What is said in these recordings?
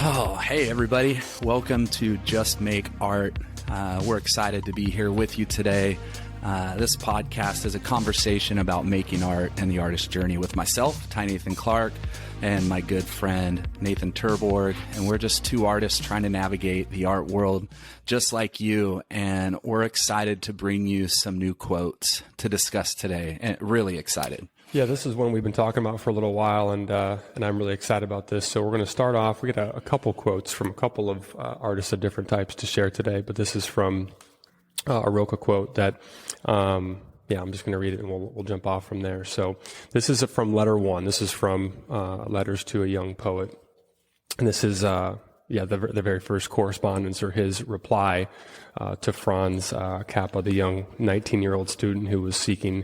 Oh, hey everybody. Welcome to Just Make Art. We're excited to be here with you today. This podcast is a conversation about making art and the artist's journey with myself, Ty Nathan Clark, and my good friend, Nathan Terborg. And we're just two artists trying to navigate the art world just like you. And we're excited to bring you some new quotes to discuss today. And really excited. Yeah, this is one we've been talking about for a little while, and I'm really excited about this. So we're going to start off. We got a couple quotes from a couple of artists of different types to share today, but this is from a Rilke quote that, I'm just going to read it and we'll jump off from there. So this is from letter one. This is from Letters to a Young Poet, and this is the very first correspondence or his reply to Franz Kappa, the young 19-year-old student who was seeking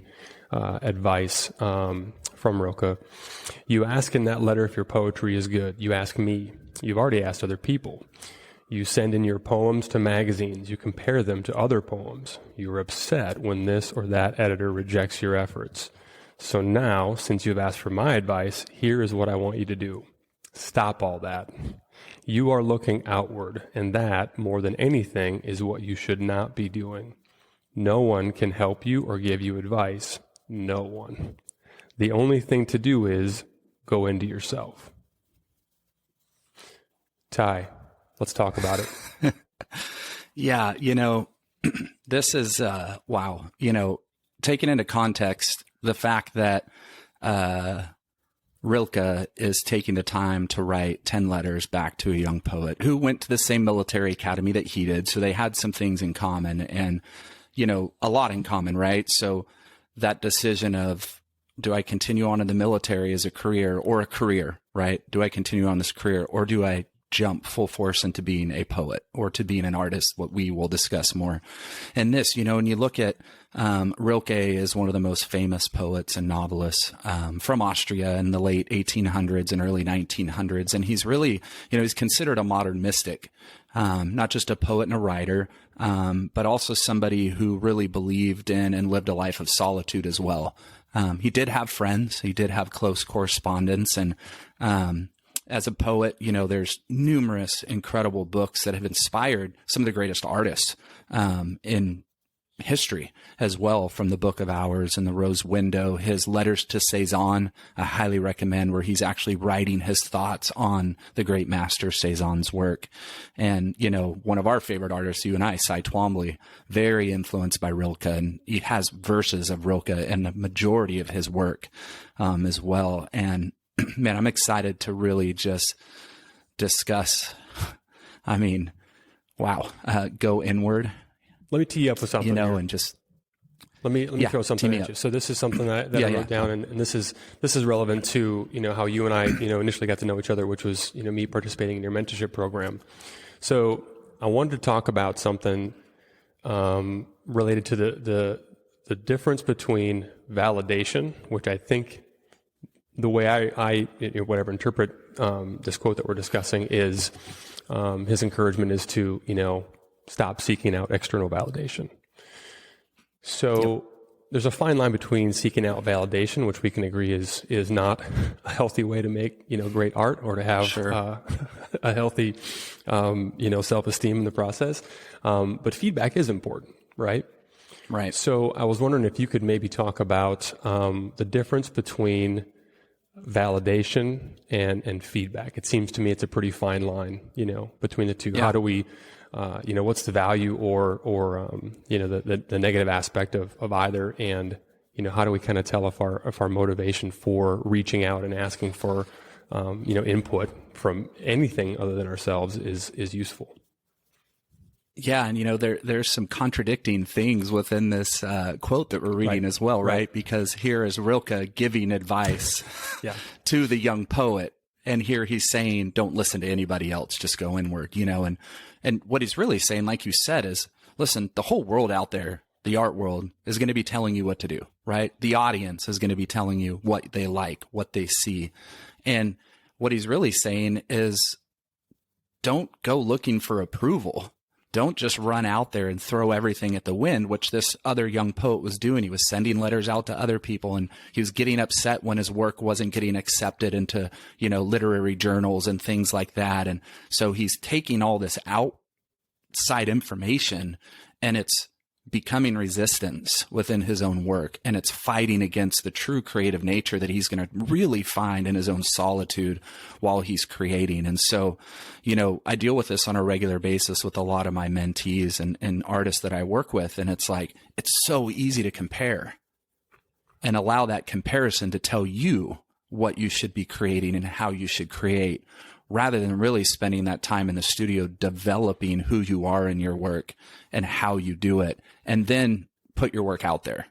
advice from Rilke. You ask in that letter if your poetry is good. You ask me. You've already asked other people. You send in your poems to magazines. You compare them to other poems. You are upset when this or that editor rejects your efforts. So now, since you've asked for my advice, here is what I want you to do. Stop all that. You are looking outward, and that, more than anything, is what you should not be doing. No one can help you or give you advice. No one. The only thing to do is go into yourself. Ty, let's talk about it. Yeah, this is, wow. Taking into context the fact that Rilke is taking the time to write 10 letters back to a young poet who went to the same military academy that he did. So they had some things in common and, a lot in common, right? So that decision of, do I continue on in the military as a career, right? Do I continue on this career, or do I jump full force into being a poet or to being an artist, what we will discuss more. And this, when you look at Rilke is one of the most famous poets and novelists from Austria in the late 1800s and early 1900s. And he's really, he's considered a modern mystic, not just a poet and a writer, but also somebody who really believed in and lived a life of solitude as well. He did have friends. He did have close correspondence. And as a poet, there's numerous incredible books that have inspired some of the greatest artists in history as well, from the Book of Hours and the Rose Window, his letters to Cezanne, I highly recommend, where he's actually writing his thoughts on the great master Cezanne's work. And, one of our favorite artists, you and I, Cy Twombly, very influenced by Rilke, and he has verses of Rilke in the majority of his work as well. And man, I'm excited to really just discuss, go inward. Let me tee you up with something. And just let me throw something at you. So this is something that I wrote down, and this is relevant to how you and I initially got to know each other, which was me participating in your mentorship program. So I wanted to talk about something related to the difference between validation, which I think the way I interpret this quote that we're discussing is his encouragement is to stop seeking out external validation. So there's a fine line between seeking out validation, which we can agree is not a healthy way to make great art or to have a healthy self-esteem in the process. But feedback is important, right? Right. So I was wondering if you could maybe talk about the difference between validation and feedback. It seems to me it's a pretty fine line, between the two. Yeah. How do we, what's the value or the negative aspect of either, and how do we kind of tell if our motivation for reaching out and asking for input from anything other than ourselves is useful. Yeah, and there's some contradicting things within this quote that we're reading as well, right? Because here is Rilke giving advice to the young poet, and here he's saying, don't listen to anybody else, just go inward, and what he's really saying, like you said, is, listen, the whole world out there, the art world, is going to be telling you what to do, right? The audience is going to be telling you what they like, what they see. And what he's really saying is, don't go looking for approval. Don't just run out there and throw everything at the wind, which this other young poet was doing. He was sending letters out to other people, and he was getting upset when his work wasn't getting accepted into, literary journals and things like that. And so he's taking all this outside information, and it's becoming resistance within his own work, and it's fighting against the true creative nature that he's going to really find in his own solitude while he's creating. And so, I deal with this on a regular basis with a lot of my mentees and artists that I work with. And it's like, it's so easy to compare and allow that comparison to tell you what you should be creating and how you should create, rather than really spending that time in the studio developing who you are in your work and how you do it, and then put your work out there,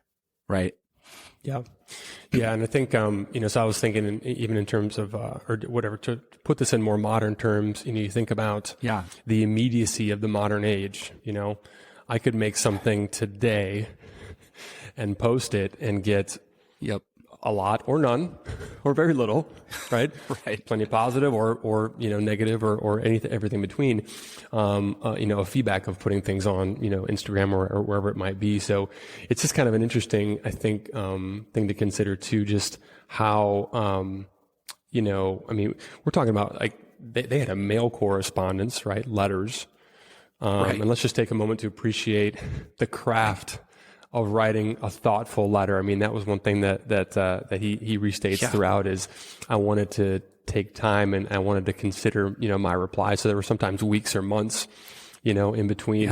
right? Yeah. Yeah. And I think, so I was thinking even in terms of, or whatever, to put this in more modern terms, you think about the immediacy of the modern age. I could make something today and post it and get a lot or none or very little, right? Right. Plenty of positive or negative or anything, everything between, a feedback of putting things on, Instagram or wherever it might be. So it's just kind of an interesting, I think, thing to consider too, just how, we're talking about like, they had a mail correspondence, right? Letters. Right. And let's just take a moment to appreciate the craft of writing a thoughtful letter. I mean, that was one thing that he restates throughout, is I wanted to take time and I wanted to consider, my reply. So there were sometimes weeks or months, in between,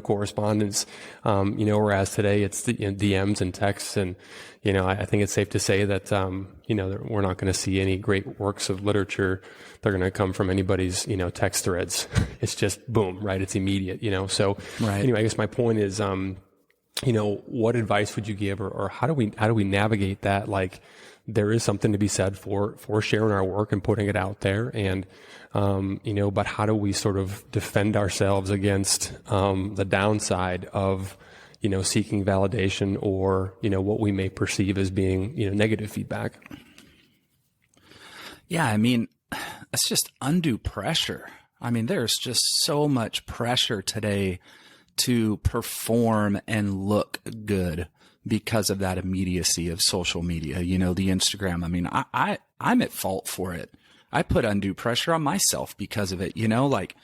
correspondence, whereas today it's the DMs and texts. And, I think it's safe to say that, we're not going to see any great works of literature. They're going to come from anybody's, text threads. It's just boom, right? It's immediate, So anyway, I guess my point is, what advice would you give, or how do we navigate that? Like, there is something to be said for sharing our work and putting it out there, and but how do we sort of defend ourselves against the downside of seeking validation or what we may perceive as being negative feedback? Yeah, I mean, it's just undue pressure. I mean, there's just so much pressure today to perform and look good because of that immediacy of social media, the Instagram. I mean, I'm at fault for it. I put undue pressure on myself because of it, like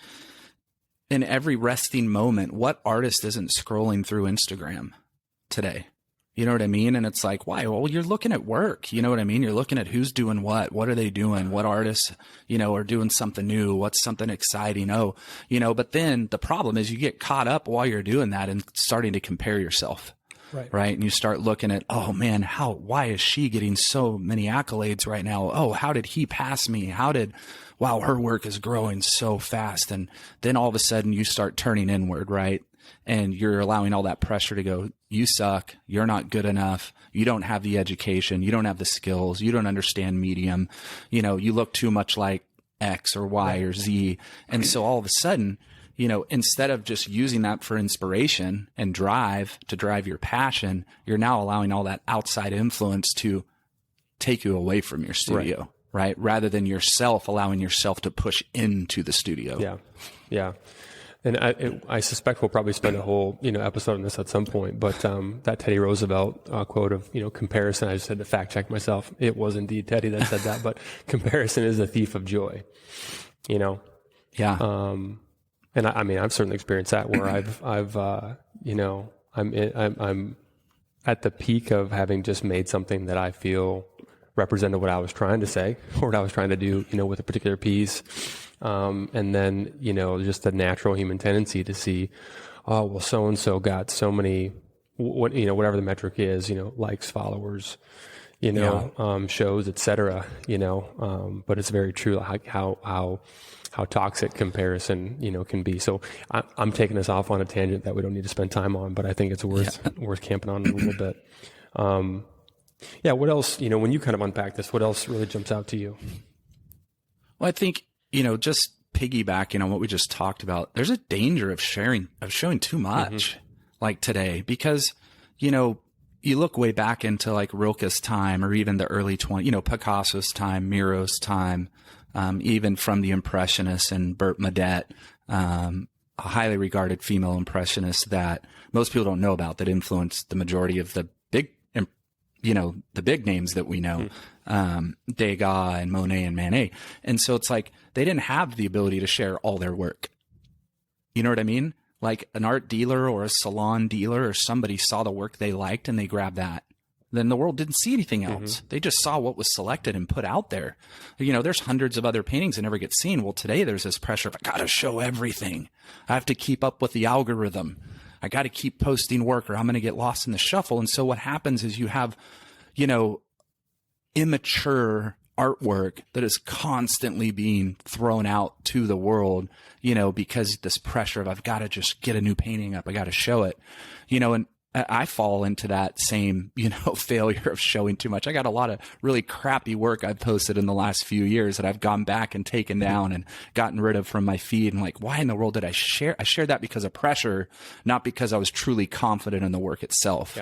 in every resting moment, what artist isn't scrolling through Instagram today? You know what I mean? And it's like, why? Well, you're looking at work. You know what I mean? You're looking at who's doing what are they doing? What artists, are doing something new? What's something exciting? Oh, but then the problem is you get caught up while you're doing that and starting to compare yourself. Right. And you start looking at, oh man, why is she getting so many accolades right now? Oh, how did he pass me? Wow, her work is growing so fast. And then all of a sudden you start turning inward, right? And you're allowing all that pressure to go, you suck, you're not good enough, you don't have the education, you don't have the skills, you don't understand medium, you look too much like X or Y or Z. And so all of a sudden, instead of just using that for inspiration and to drive your passion, you're now allowing all that outside influence to take you away from your studio, right? Rather than allowing yourself to push into the studio. Yeah. Yeah. And I suspect we'll probably spend a whole, episode on this at some point, but, that Teddy Roosevelt, quote of, comparison, I just had to fact check myself. It was indeed Teddy that said that, but comparison is a thief of joy, Yeah. And I've certainly experienced that where I'm at the peak of having just made something that I feel represented what I was trying to say or what I was trying to do, with a particular piece. And then, just the natural human tendency to see, oh, well, so-and-so got so many, whatever the metric is, likes, followers, shows, et cetera, but it's very true how toxic comparison, can be. So I'm taking us off on a tangent that we don't need to spend time on, but I think it's worth camping on a little bit. What else, when you kind of unpack this, what else really jumps out to you? Well, I think, just piggybacking on what we just talked about, there's a danger of showing too much like today, because, you look way back into like Rilke's time or even the early Picasso's time, Miro's time, even from the Impressionists and Burt Madet, a highly regarded female impressionist that most people don't know about that influenced the majority of the big, the big names that we know, Degas and Monet and Manet. And so it's like they didn't have the ability to share all their work. You know what I mean? Like an art dealer or a salon dealer or somebody saw the work they liked and they grabbed that. Then the world didn't see anything else. They just saw what was selected and put out there. There's hundreds of other paintings that never get seen. Well, today there's this pressure of, I got to show everything. I have to keep up with the algorithm. I got to keep posting work or I'm going to get lost in the shuffle. And so what happens is you have, immature artwork that is constantly being thrown out to the world, because this pressure of, I've got to just get a new painting up. I got to show it, and I fall into that same, failure of showing too much. I got a lot of really crappy work I've posted in the last few years that I've gone back and taken down and gotten rid of from my feed. And like, why in the world did I share? I shared that because of pressure, not because I was truly confident in the work itself,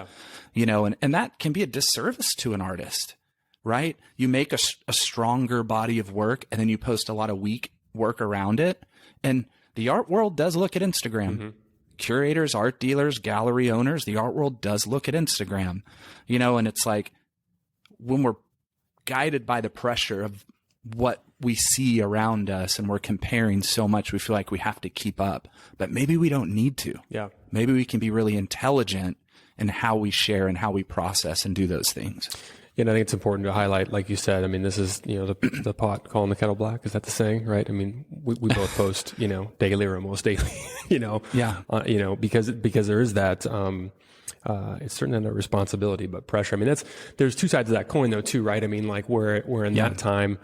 and that can be a disservice to an artist, right? You make a stronger body of work and then you post a lot of weak work around it. And the art world does look at Instagram. Curators, art dealers, gallery owners, the art world does look at Instagram, and it's like when we're guided by the pressure of what we see around us and we're comparing so much, we feel like we have to keep up, but maybe we don't need to. Yeah. Maybe we can be really intelligent in how we share and how we process and do those things. I think it's important to highlight, like you said, this is, the pot calling the kettle black. Is that the saying, right? We both post, daily or almost daily, because there is that, it's certainly a responsibility, but pressure. There's two sides of that coin though, too, right? Where in that time,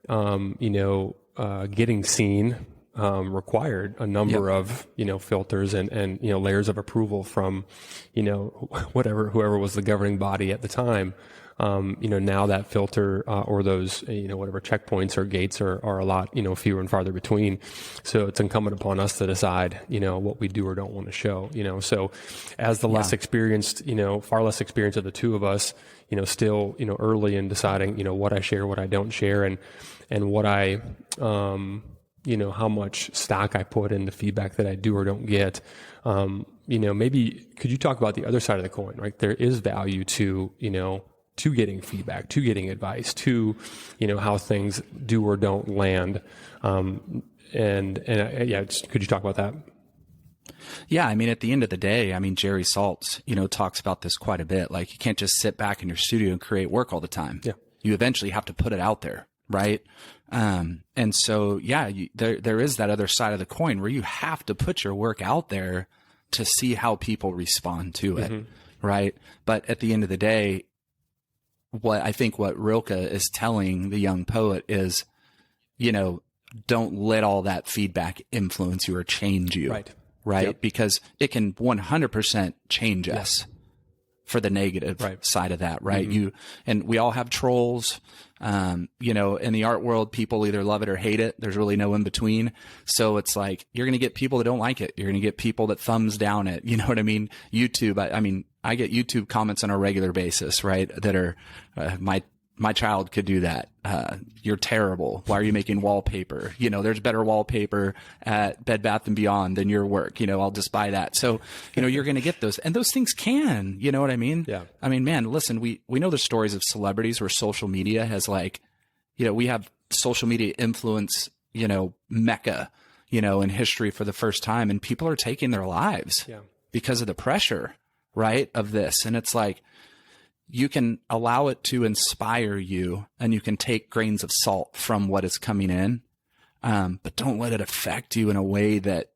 getting seen, required a number of, filters and layers of approval from, whoever was the governing body at the time. Now that filter, or those, whatever checkpoints or gates are a lot, fewer and farther between. So it's incumbent upon us to decide, what we do or don't want to show, so as the less experienced, far less experienced of the two of us, still, early in deciding, what I share, what I don't share, and what I, how much stock I put in the feedback that I do or don't get. Maybe could you talk about the other side of the coin, right? There is value to, to getting feedback, to getting advice, to, how things do or don't land. Could you talk about that? Yeah. At the end of the day, Jerry Saltz, talks about this quite a bit. Like you can't just sit back in your studio and create work all the time. Yeah. You eventually have to put it out there. Right. And so, there is that other side of the coin where you have to put your work out there to see how people respond to it. Right. But at the end of the day, what Rilke is telling the young poet is, don't let all that feedback influence you or change you. Right. Yep. Because it can 100% change us for the negative side of that. Right. And we all have trolls. In the art world, people either love it or hate it. There's really no in between. So it's like, you're going to get people that don't like it. You're going to get people that thumbs down it. You know what I mean? YouTube. I get YouTube comments on a regular basis, right? That are, my child could do that. You're terrible. Why are you making wallpaper? There's better wallpaper at Bed Bath & Beyond than your work. I'll just buy that. So, you're going to get those, and those things can, you know what I mean? Yeah. Man, listen, we know the stories of celebrities where social media has we have social media influence, mecca, in history for the first time, and people are taking their lives because of the pressure, right, of this. And it's like, you can allow it to inspire you and you can take grains of salt from what is coming in. But don't let it affect you in a way that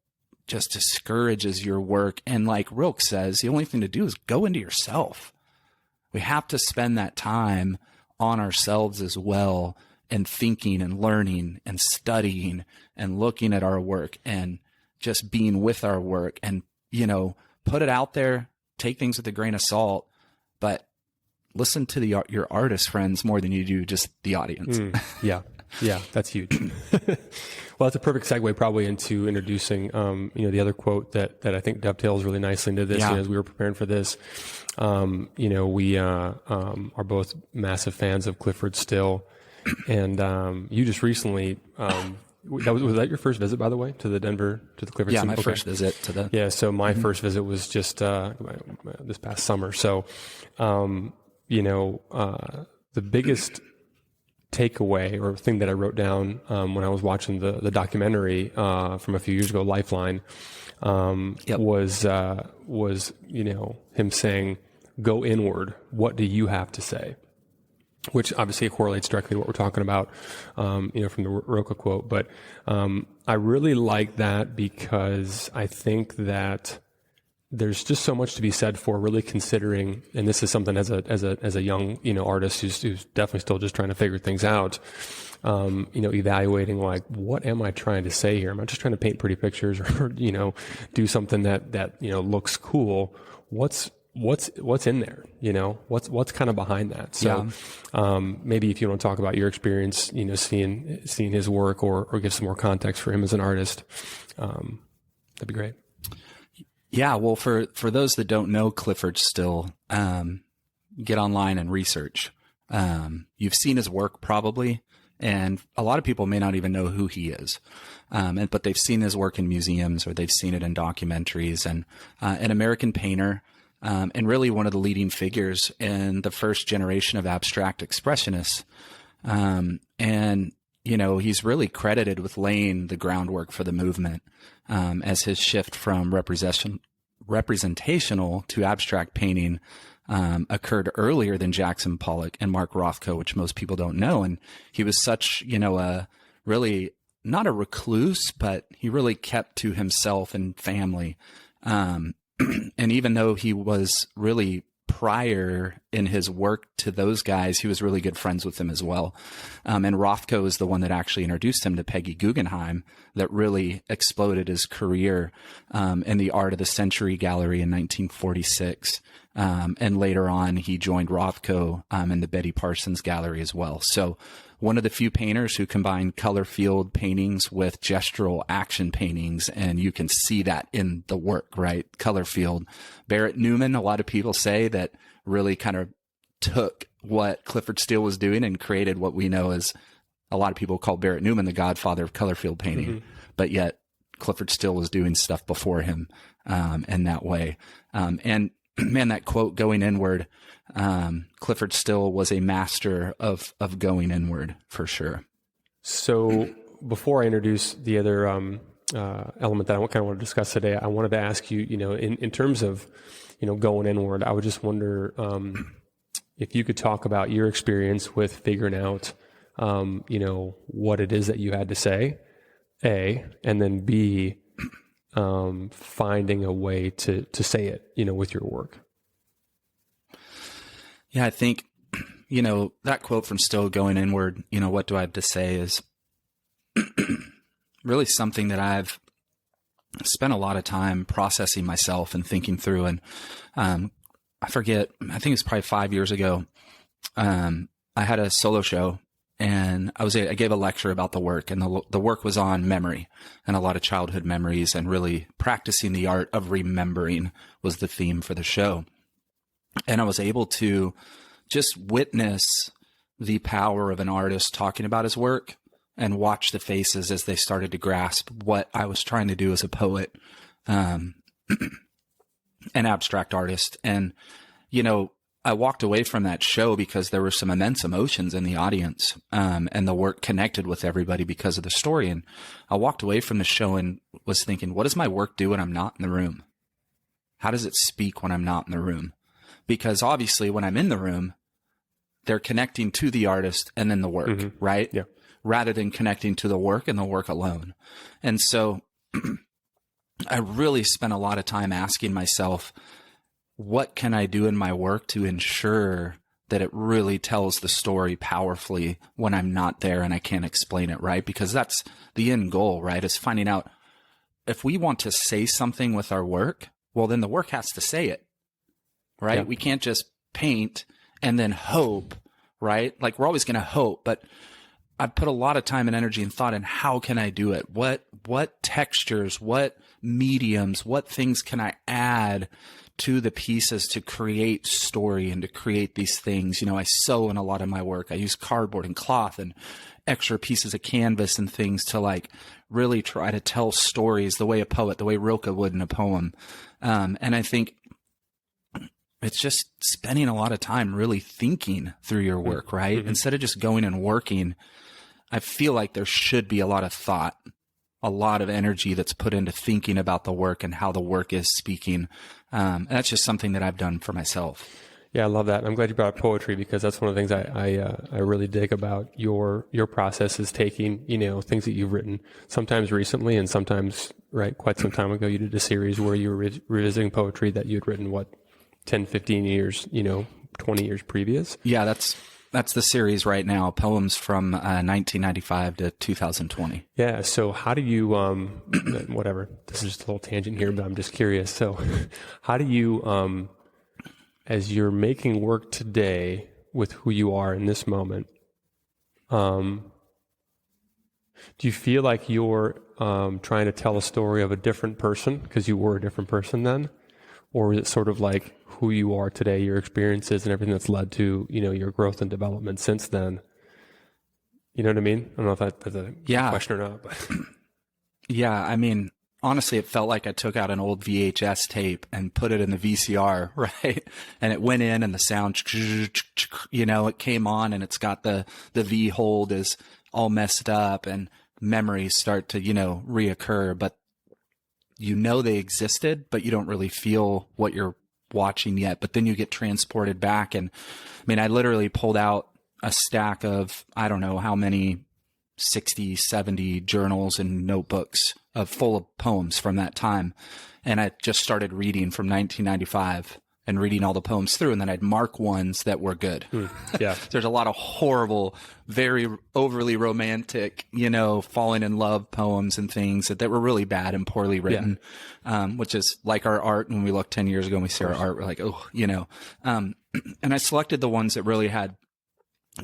just discourages your work. And like Rilke says, the only thing to do is go into yourself. We have to spend that time on ourselves as well, and thinking and learning and studying and looking at our work and just being with our work, and, put it out there, take things with a grain of salt, but listen to your artist friends more than you do just the audience. Yeah, that's huge. Well, that's a perfect segue probably into introducing, the other quote that I think dovetails really nicely into this. As we were preparing for this, we are both massive fans of Cyifford Still, and you just recently was that your first visit, by the way, to the Cyifford? Yeah, my first visit to the. Yeah, so my first visit was just this past summer. So, the biggest takeaway or thing that I wrote down when I was watching the documentary from a few years ago, Lifeline, was him saying, "Go inward. What do you have to say?" Which obviously correlates directly to what we're talking about, from the Rilke quote. But I really like that because I think that there's just so much to be said for really considering, and this is something as a young artist who's definitely still just trying to figure things out. Evaluating like, what am I trying to say here? Am I just trying to paint pretty pictures or do something that looks cool? What's in there? What's kind of behind that? So, maybe if you want to talk about your experience, seeing his work or give some more context for him as an artist, that'd be great. Yeah. Well, for those that don't know Cyifford Still, get online and research. You've seen his work probably, and a lot of people may not even know who he is. But they've seen his work in museums or they've seen it in documentaries, and an American painter. And really one of the leading figures in the first generation of abstract expressionists. He's really credited with laying the groundwork for the movement, as his shift from representational to abstract painting, occurred earlier than Jackson Pollock and Mark Rothko, which most people don't know. And he was such, a really not a recluse, but he really kept to himself and family. And even though he was really prior in his work to those guys, he was really good friends with them as well. And Rothko is the one that actually introduced him to Peggy Guggenheim, that really exploded his career in the Art of the Century Gallery in 1946. And later on, he joined Rothko in the Betty Parsons Gallery as well. So one of the few painters who combined color field paintings with gestural action paintings, and you can see that in the work, right? Color field. Barrett Newman, a lot of people say that really kind of took what Cyifford Still was doing and created what we know as, a lot of people call Barrett Newman the godfather of color field painting, but yet Cyifford Still was doing stuff before him in that way. And man, that quote, going inward, Cyifford Still was a master of going inward for sure. So before I introduce the other element that I kind of want to discuss today, I wanted to ask you, in terms of, going inward, I would just wonder if you could talk about your experience with figuring out, what it is that you had to say, A, and then B, finding a way to say it, with your work. Yeah, I think, that quote from Still, going inward, what do I have to say, is really something that I've spent a lot of time processing myself and thinking through. And I think it's probably 5 years ago. I had a solo show, and I gave a lecture about the work, and the work was on memory and a lot of childhood memories, and really practicing the art of remembering was the theme for the show. And I was able to just witness the power of an artist talking about his work and watch the faces as they started to grasp what I was trying to do as a poet, an abstract artist. And, I walked away from that show because there were some immense emotions in the audience, and the work connected with everybody because of the story. And I walked away from the show and was thinking, what does my work do when I'm not in the room? How does it speak when I'm not in the room? Because obviously when I'm in the room, they're connecting to the artist and then the work, right? Yeah. Rather than connecting to the work and the work alone. And so I really spent a lot of time asking myself, what can I do in my work to ensure that it really tells the story powerfully when I'm not there and I can't explain it, right? Because that's the end goal, right? Is finding out if we want to say something with our work, well, then the work has to say it, right? Yeah. We can't just paint and then hope, right? Like, we're always going to hope, but I put a lot of time and energy and thought in how can I do it? What textures, what mediums, what things can I add to the pieces to create story and to create these things. I sew in a lot of my work. I use cardboard and cloth and extra pieces of canvas and things to like really try to tell stories the way the way Rilke would in a poem. And I think it's just spending a lot of time really thinking through your work, right? Mm-hmm. Instead of just going and working, I feel like there should be a lot of thought, a lot of energy that's put into thinking about the work and how the work is speaking. And that's just something that I've done for myself. Yeah, I love that. I'm glad you brought up poetry, because that's one of the things I really dig about your process is taking, things that you've written sometimes recently and sometimes, quite some time ago. You did a series where you were revisiting poetry that you had written, 10, 15 years, 20 years previous. Yeah, that's the series right now, poems from 1995 to 2020. Yeah. So how do you, whatever, this is just a little tangent here, but I'm just curious. So how do you, as you're making work today with who you are in this moment, do you feel like you're trying to tell a story of a different person because you were a different person then? Or is it sort of like who you are today, your experiences and everything that's led to, your growth and development since then? You know what I mean? I don't know if that's a question or not, but. Yeah. I mean, honestly, it felt like I took out an old VHS tape and put it in the VCR, right? And it went in and the sound, it came on and it's got the V hold is all messed up and memories start to, reoccur, but they existed, but you don't really feel what you're watching yet. But then you get transported back. And I mean, I literally pulled out a stack of, I don't know how many, 60, 70 journals and notebooks full of poems from that time. And I just started reading from 1995 and reading all the poems through. And then I'd mark ones that were good. Yeah. There's a lot of horrible, very overly romantic, falling in love poems and things that were really bad and poorly written, which is like our art. When we look 10 years ago and we see our art, we're like, and I selected the ones that really had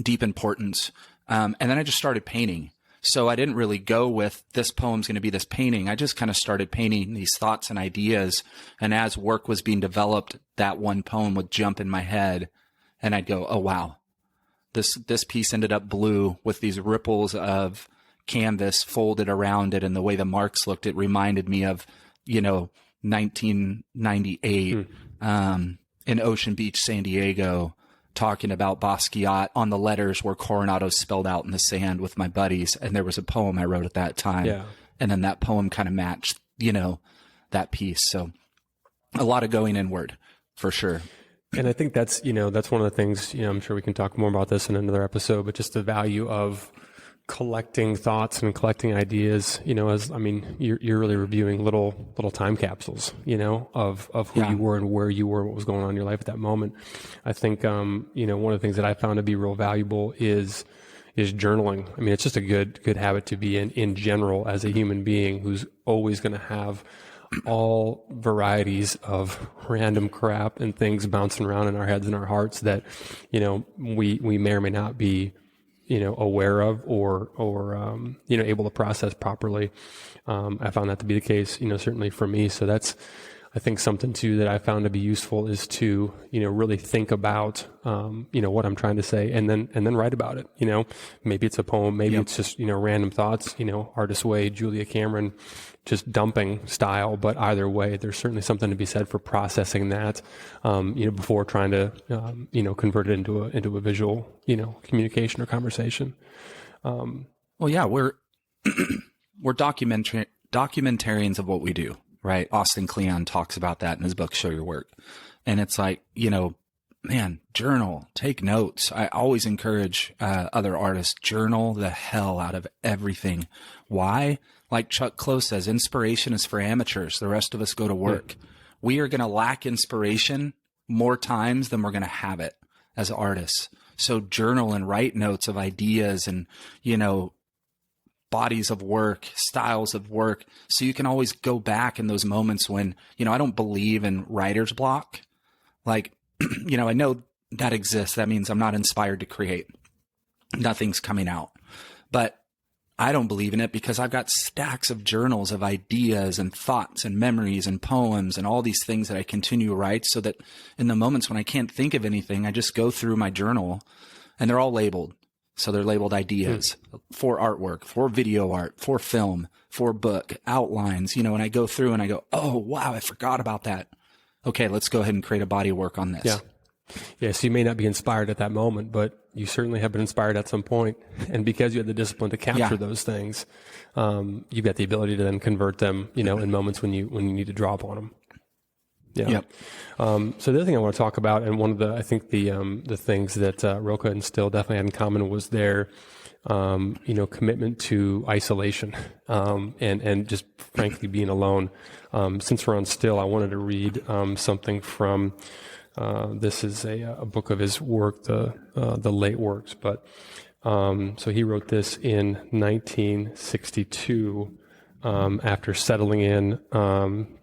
deep importance. And then I just started painting. So I didn't really go with this poem's going to be this painting. I just kind of started painting these thoughts and ideas. And as work was being developed, that one poem would jump in my head and I'd go, oh, wow, this piece ended up blue with these ripples of canvas folded around it. And the way the marks looked, it reminded me of, 1998 in Ocean Beach, San Diego, talking about Basquiat on the letters where Coronado spelled out in the sand with my buddies. And there was a poem I wrote at that time. Yeah. And then that poem kind of matched, that piece. So a lot of going inward for sure. And I think that's one of the things, I'm sure we can talk more about this in another episode, but just the value of collecting thoughts and collecting ideas, you're really reviewing little time capsules, of who you were and where you were, what was going on in your life at that moment. I think, one of the things that I found to be real valuable is journaling. I mean, it's just a good habit to be in general as a human being who's always going to have all varieties of random crap and things bouncing around in our heads and our hearts that, we may or may not be aware of or able to process properly. I found that to be the case, certainly for me. So that's, I think, something too that I found to be useful is to, really think about, what I'm trying to say and then write about it. Maybe it's a poem, maybe it's just, random thoughts, Artist Way, Julia Cameron, just dumping style. But either way, there's certainly something to be said for processing that, before trying to, convert it into a visual, communication or conversation. Well, yeah, we're documentarians of what we do, right? Austin Kleon talks about that in his book, Show Your Work. And it's like, man, journal, take notes. I always encourage other artists, journal the hell out of everything. Why? Like Chuck Close says, inspiration is for amateurs. The rest of us go to work. Yeah. We are going to lack inspiration more times than we're going to have it as artists. So journal and write notes of ideas and, bodies of work, styles of work. So you can always go back in those moments when, I don't believe in writer's block. Like, I know that exists. That means I'm not inspired to create. Nothing's coming out. But I don't believe in it because I've got stacks of journals of ideas and thoughts and memories and poems and all these things that I continue to write, so that in the moments when I can't think of anything, I just go through my journal, and they're all labeled. So they're labeled ideas for artwork, for video art, for film, for book, outlines, and I go through and I go, oh, wow, I forgot about that. Okay, let's go ahead and create a body of work on this. Yeah. Yeah, so you may not be inspired at that moment, but you certainly have been inspired at some point. And because you had the discipline to capture those things, you've got the ability to then convert them, in moments when you need to draw upon them. Yeah. Yep. So the other thing I want to talk about, and one of the things that Rilke and Still definitely had in common was their, commitment to isolation, and just frankly being alone. Since we're on Still, I wanted to read something from. This is a book of his work, the late works. But so he wrote this in 1962 after settling in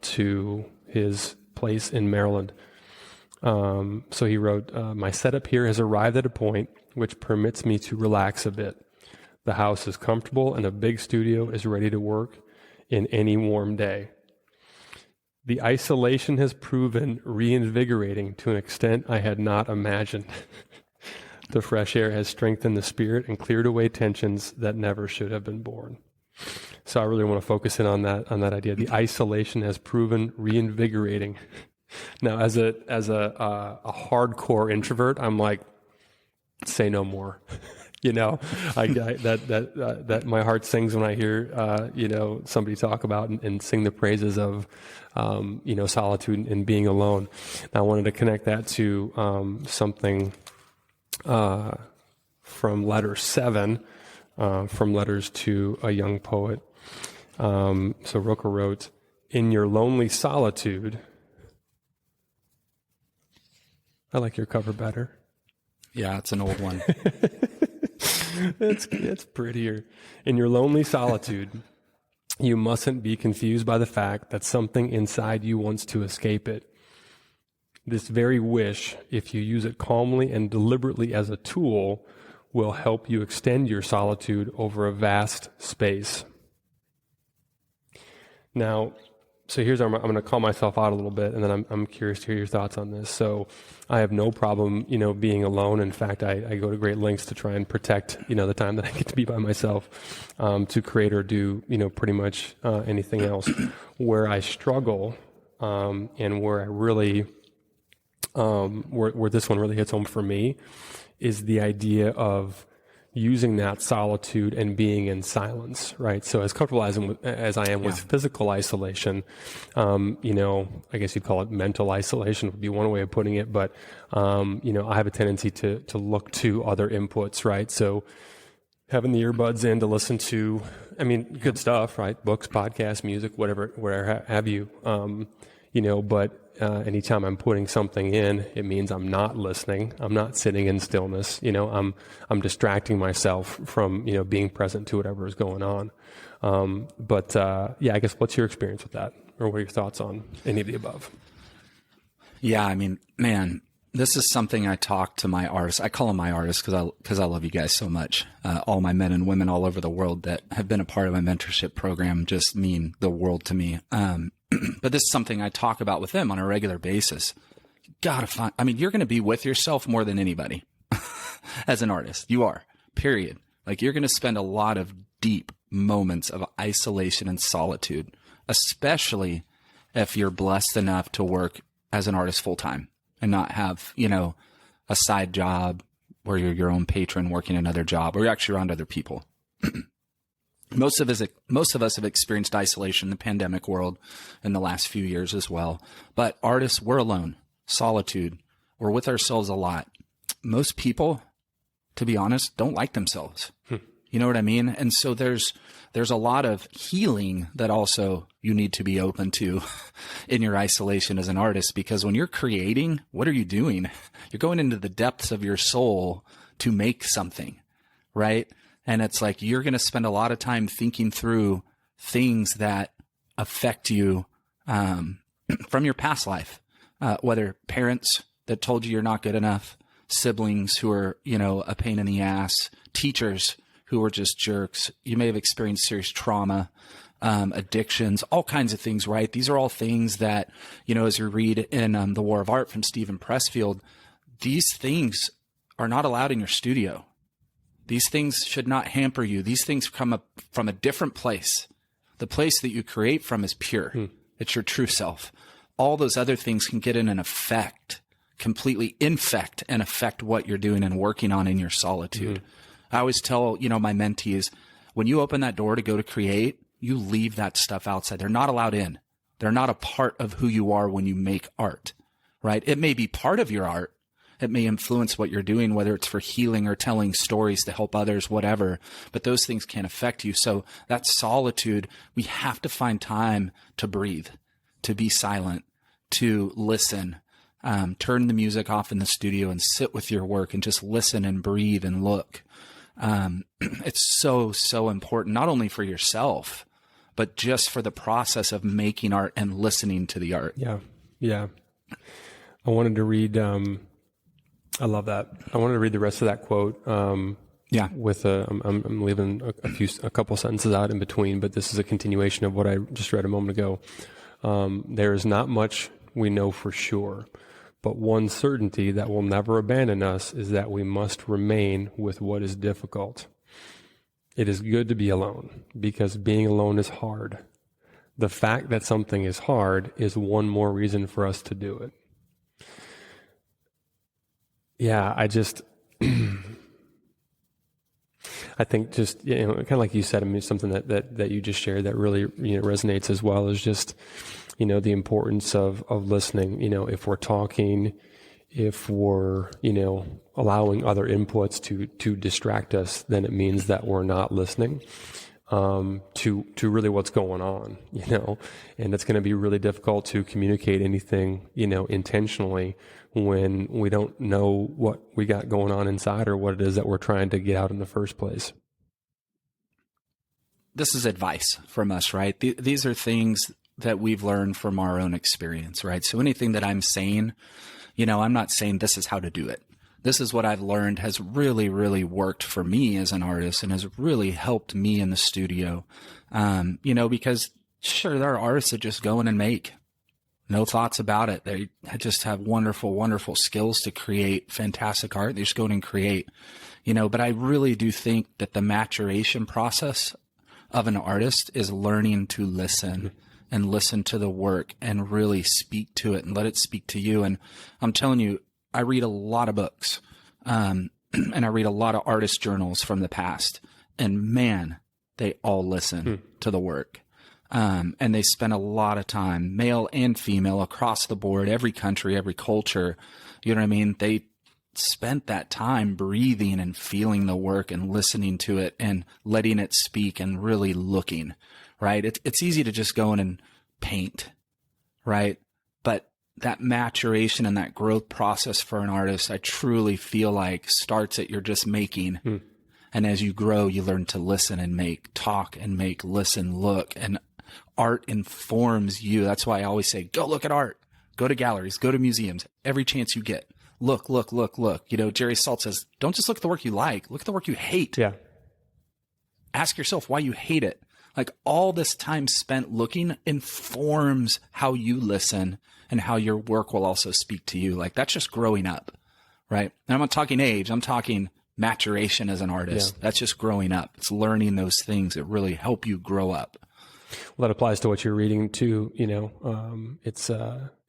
to his place in Maryland. So he wrote, "My setup here has arrived at a point which permits me to relax a bit. The house is comfortable and a big studio is ready to work in any warm day. The isolation has proven reinvigorating to an extent I had not imagined. The fresh air has strengthened the spirit and cleared away tensions that never should have been born." So I really want to focus in on that idea. The isolation has proven reinvigorating. Now, as a hardcore introvert, I'm like, say no more. That my heart sings when I hear somebody talk about and sing the praises of solitude and being alone. And I wanted to connect that to something from letter 7, from Letters to a Young Poet. So Rilke wrote, "In your lonely solitude," I like your cover better. Yeah, it's an old one. It's prettier. "In your lonely solitude, you mustn't be confused by the fact that something inside you wants to escape it. This very wish, if you use it calmly and deliberately as a tool, will help you extend your solitude over a vast space." Now, so here's I'm going to call myself out a little bit, and then I'm curious to hear your thoughts on this. So I have no problem, being alone. In fact, I go to great lengths to try and protect, the time that I get to be by myself, to create or do, pretty much anything else. Where I struggle, and where I really, where this one really hits home for me, is the idea of using that solitude and being in silence, right? So as comfortable as I am with physical isolation, I guess you'd call it mental isolation would be one way of putting it, but, I have a tendency to look to other inputs, right? So having the earbuds in to listen to, good stuff, right? Books, podcasts, music, whatever have you, but anytime I'm putting something in, it means I'm not listening. I'm not sitting in stillness. I'm distracting myself from, being present to whatever is going on. I guess what's your experience with that? Or what are your thoughts on any of the above? Yeah, man, this is something I talk to my artists. I call them my artists because I love you guys so much. All my men and women all over the world that have been a part of my mentorship program just mean the world to me. But this is something I talk about with them on a regular basis. You gotta find, you're going to be with yourself more than anybody as an artist. You are, period. Like, you're going to spend a lot of deep moments of isolation and solitude, especially if you're blessed enough to work as an artist full time and not have, a side job where you're your own patron working another job, or you're actually around other people. Most of us have experienced isolation in the pandemic world in the last few years as well. But artists, we're alone. Solitude. We're with ourselves a lot. Most people, to be honest, don't like themselves. You know what I mean? And so there's a lot of healing that also you need to be open to in your isolation as an artist, because when you're creating, what are you doing? You're going into the depths of your soul to make something, right? And it's like you're going to spend a lot of time thinking through things that affect you from your past life, whether parents that told you you're not good enough, siblings who are, a pain in the ass, teachers who are just jerks. You may have experienced serious trauma, addictions, all kinds of things, right? These are all things that, as you read in The War of Art from Stephen Pressfield, these things are not allowed in your studio. These things should not hamper you. These things come up from a different place. The place that you create from is pure. It's your true self. All those other things can get in and completely infect and affect what you're doing and working on in your solitude. I always tell, my mentees, when you open that door to go to create, you leave that stuff outside. They're not allowed in. They're not a part of who you are when you make art, right? It may be part of your art. It may influence what you're doing, whether it's for healing or telling stories to help others, whatever, but those things can affect you. So that solitude, we have to find time to breathe, to be silent, to listen, turn the music off in the studio and sit with your work and just listen and breathe and look. It's so, so important, not only for yourself, but just for the process of making art and listening to the art. Yeah. Yeah. I wanted to read, I love that. I wanted to read the rest of that quote. With I'm leaving a couple sentences out in between, but this is a continuation of what I just read a moment ago. There is not much we know for sure, but one certainty that will never abandon us is that we must remain with what is difficult. It is good to be alone because being alone is hard. The fact that something is hard is one more reason for us to do it. Yeah, I think just, kind of like you said, I mean, something that you just shared that really, resonates as well is just, the importance of listening. If we're talking, if we're, allowing other inputs to distract us, then it means that we're not listening, to really what's going on, and it's going to be really difficult to communicate anything, intentionally when we don't know what we got going on inside or what it is that we're trying to get out in the first place. This is advice from us, right? These are things that we've learned from our own experience, right? So anything that I'm saying, I'm not saying this is how to do it. This is what I've learned has really, really worked for me as an artist and has really helped me in the studio. Because sure, there are artists that just go in and make. No thoughts about it. They just have wonderful, wonderful skills to create fantastic art. They just go in and create, but I really do think that the maturation process of an artist is learning to listen and listen to the work and really speak to it and let it speak to you. And I'm telling you, I read a lot of books, and I read a lot of artist journals from the past, and man, they all listen to the work. And they spend a lot of time, male and female, across the board, every country, every culture. You know what I mean? They spent that time breathing and feeling the work and listening to it and letting it speak and really looking, right? It's easy to just go in and paint, right? But that maturation and that growth process for an artist, I truly feel like starts at you're just making. And as you grow, you learn to listen and make, talk and make, listen, look, and art informs you. That's why I always say, go look at art, go to galleries, go to museums, every chance you get. Look. Jerry Salt says, don't just look at the work you like, look at the work you hate. Yeah. Ask yourself why you hate it. Like all this time spent looking informs how you listen and how your work will also speak to you. Like that's just growing up, right? And I'm not talking age, I'm talking maturation as an artist. Yeah. That's just growing up. It's learning those things that really help you grow up. Well, that applies to what you're reading too.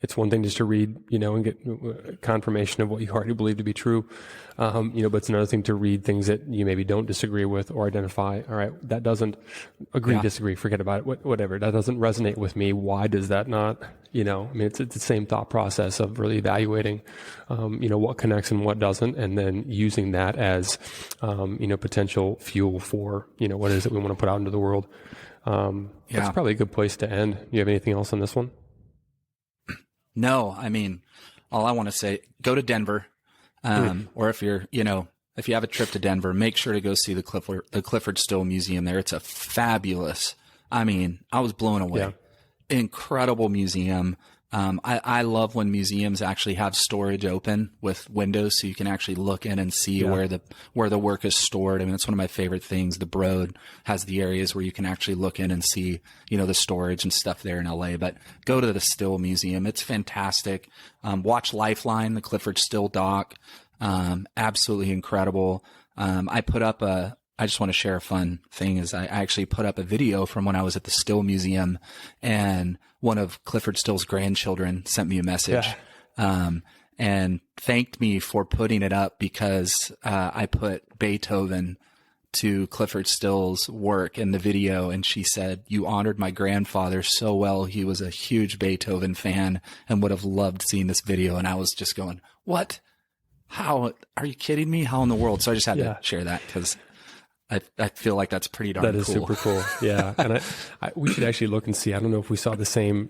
It's one thing just to read, and get confirmation of what you already believe to be true. But it's another thing to read things that you maybe don't disagree with or identify. All right, that doesn't disagree, forget about it, whatever. That doesn't resonate with me. Why does that not? It's the same thought process of really evaluating, what connects and what doesn't, and then using that as, potential fuel for, what it is that we want to put out into the world. That's probably a good place to end. You have anything else on this one? No, I mean, all I want to say, go to Denver, or if you're, if you have a trip to Denver, make sure to go see the Cyifford Still Museum there. It's a fabulous, I was blown away. Yeah. Incredible museum, I love when museums actually have storage open with windows so you can actually look in and see where the work is stored. I mean, it's one of my favorite things. The Broad has the areas where you can actually look in and see, the storage and stuff there in LA. But go to the Still Museum. It's fantastic. Watch Lifeline, the Cyifford Still doc. Absolutely incredible. I just want to share a fun thing is I actually put up a video from when I was at the Still Museum, and one of Cyifford Still's grandchildren sent me a message, and thanked me for putting it up because, I put Beethoven to Cyifford Still's work in the video. And she said, "You honored my grandfather so well. He was a huge Beethoven fan and would have loved seeing this video." And I was just going, what? How? Are you kidding me? How in the world? So I just had to share that because I feel like that's pretty darn cool. That is super cool. Yeah. And we should actually look and see. I don't know if we saw the same,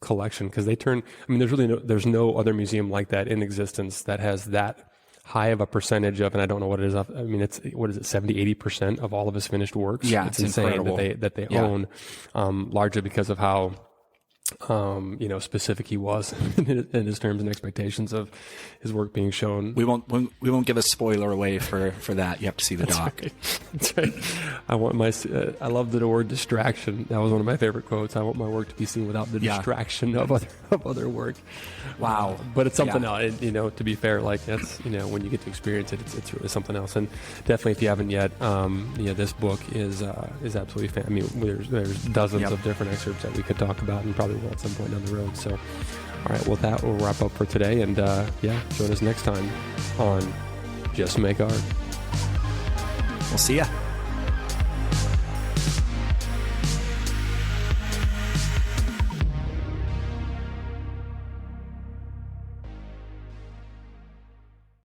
collection, because there's no other museum like that in existence that has that high of a percentage of, and I don't know what it is. I mean, it's, 70-80% of all of his finished works. Yeah. It's insane incredible. that they own, largely because of how, specific he was in his terms and expectations of his work being shown. We won't give a spoiler away for that. You have to see the doc. That's right. I love the word distraction. That was one of my favorite quotes. I want my work to be seen without the distraction of other work. Wow. But it's something else, to be fair, like that's, when you get to experience it, it's really something else. And definitely if you haven't yet, this book is absolutely fan. I mean, there's dozens of different excerpts that we could talk about and probably will at some point down the road. So, all right, well, that will wrap up for today. And join us next time on Just Make Art. We'll see ya.